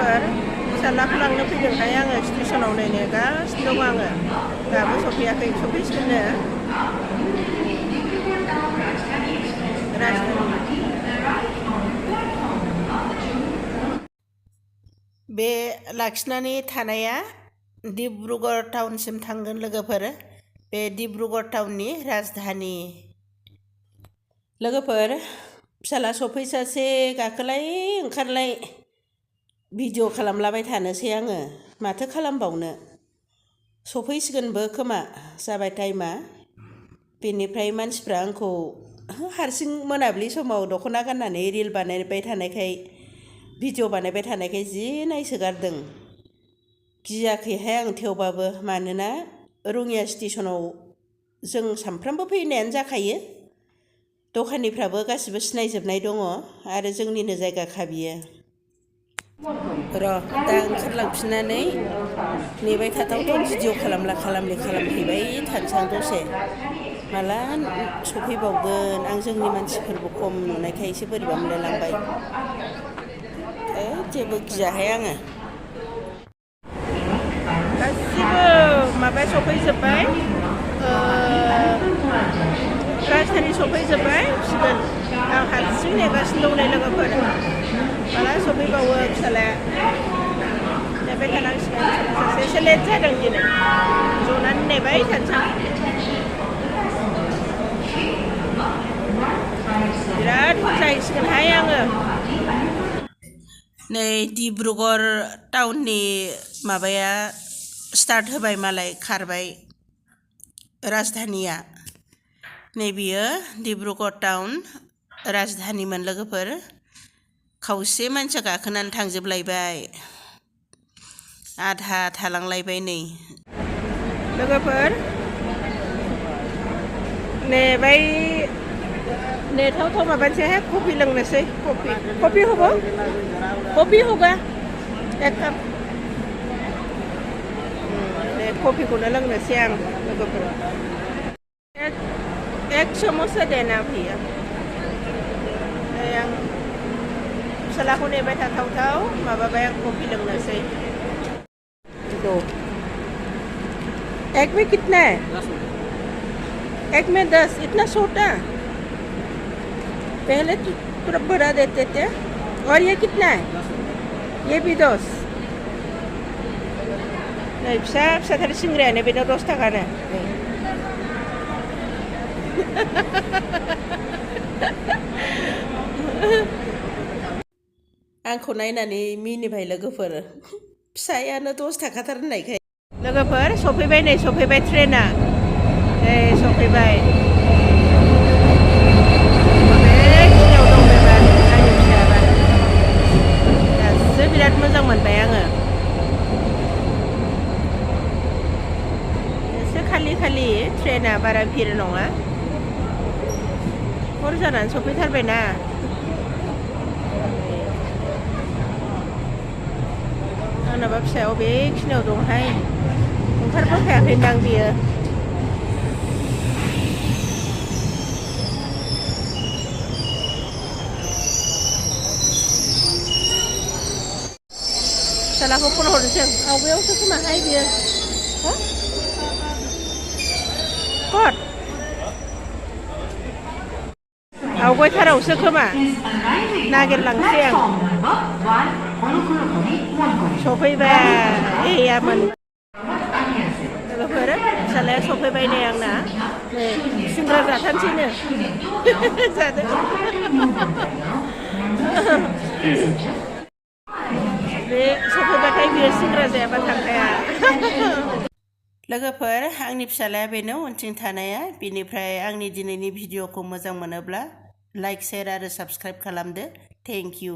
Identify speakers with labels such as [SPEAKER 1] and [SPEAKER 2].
[SPEAKER 1] लोगोफोर फिसालाखौ लांनो फैदोंहाय आङो स्टेसनाव नेगासिनो दं आङो दाबो सफैयाखै सफैसिगोननो बे लाखिनानै थानाया डिब्रुगड़ टाउनसिम थांगोन लोगोफोर बे डिब्रुगड़ टाउननि राजधानी लोगोफोर फिसाला सफैसासे गाखोलाय ओंखारलाय भिडिअ खालामलाबाय थानोसै आङो माथो खालामबावनो सफैसिगोनबो खोमा जाबाय टाइमा बेनिफ्राय मानसिफ्रा आंखौ हारसिं मोनाबिलि समाव दख'ना गाननानै रिल बानायबाय थानायखाय भिडिअ बानायबाय थानायखाय जि नायसोगारदों गियाखैहाय आं थेवबाबो मानोना रङिया स्टेसनाव जों सामफ्रामबो फैनायानो जाखायो दखानिफ्राबो गासिबो सिनायजोबनाय दङ आरो जोंनिनो जायगाखा बियो दा ओंखारलांफिननानै नेबाय थाथावथाव भिडिअ खालामहैबाय थानोसां दसे माला सफैबावगोन आं जोंनि मानसिफोरबो खम नुनायखाय एसे बोरैबा मोनलायलांबाय जेबो गियाहाय आङो गासिबो माबा सफैजोब्बाय राजधानी सफैजोब्बाय आं हारसिं नेगासिनो दं नै लोगोफोर माला सफैबावो फिसालाया नेबाय थानांसिगोन सफैसासे एसे लेट जादों दिनै जनानै नेबाय थानोसां बिराद बुरजाहैसिगोनहाय आङो नै डिब्रुगड़ टाउननि माबाया स्टार्ट होबाय मालाय खारबाय राजधानीया नै बियो डिब्रुगड़ टाउन राजधानीमोन लोगोफोर खावसे मानसिया गाखोनानै थांजोबलायबाय आधा थालांलायबाय नै लोगोफोर नेबाय नेथावथाव माबानोसैहाय कफि लोंनोसै कफि होगा एक काप कफिखौनो लोंनोसै आं लोगोफोर एक समोसा देना भैया आं फिसालाखौ नेबाय थाथावथाव माबाबाय आं कफि लोंनोसै एक में कितना है 1 में 10 इतना छोटा पहले थोड़ा बड़ा देते थे और ये कितना है ये भी 10 नै फिसा फिसाथार सिंग्रायानो बेनो 10 थाखानो आंखौ नायनानै मिनिबाय लोगोफोर फिसायानो 10 थाखाथार होननायखाय लोगोफोर सफैबाय ट्रेना नै सफैबाय बेखिनियाव दं आंनि फिसायाबा दासो बिराद मोजां मोनबाय आङो एसे खालि ट्रेना बारा भिर नङा हर जानानै सफैथारबायना आंनाबा फिसायाव बेखिनियाव दंहाय ओंखारबोखायाखैदां बियो फिसालाखौ फन हरनोसै आवगायावसो खोमाहाय बियो कट आवगायथारावसो खोमा नागिरलांसै आं सफैबाय लोगोफोर फिसालाया सफैबाय नै आंना नै सिंग्रा जाथानसैनो जादों बे सफैबाथाय बियो सिंग्रा जायाबा थांखाया लोगोफोर आंनि फिसालाया बेनो उनथिं थानाया बेनिफ्राय आंनि दिनैनि भिडिअखौ मोजां मोनोब्ला लाइक शेयार आरो साबस्क्राइब खालामदो थेंक इउ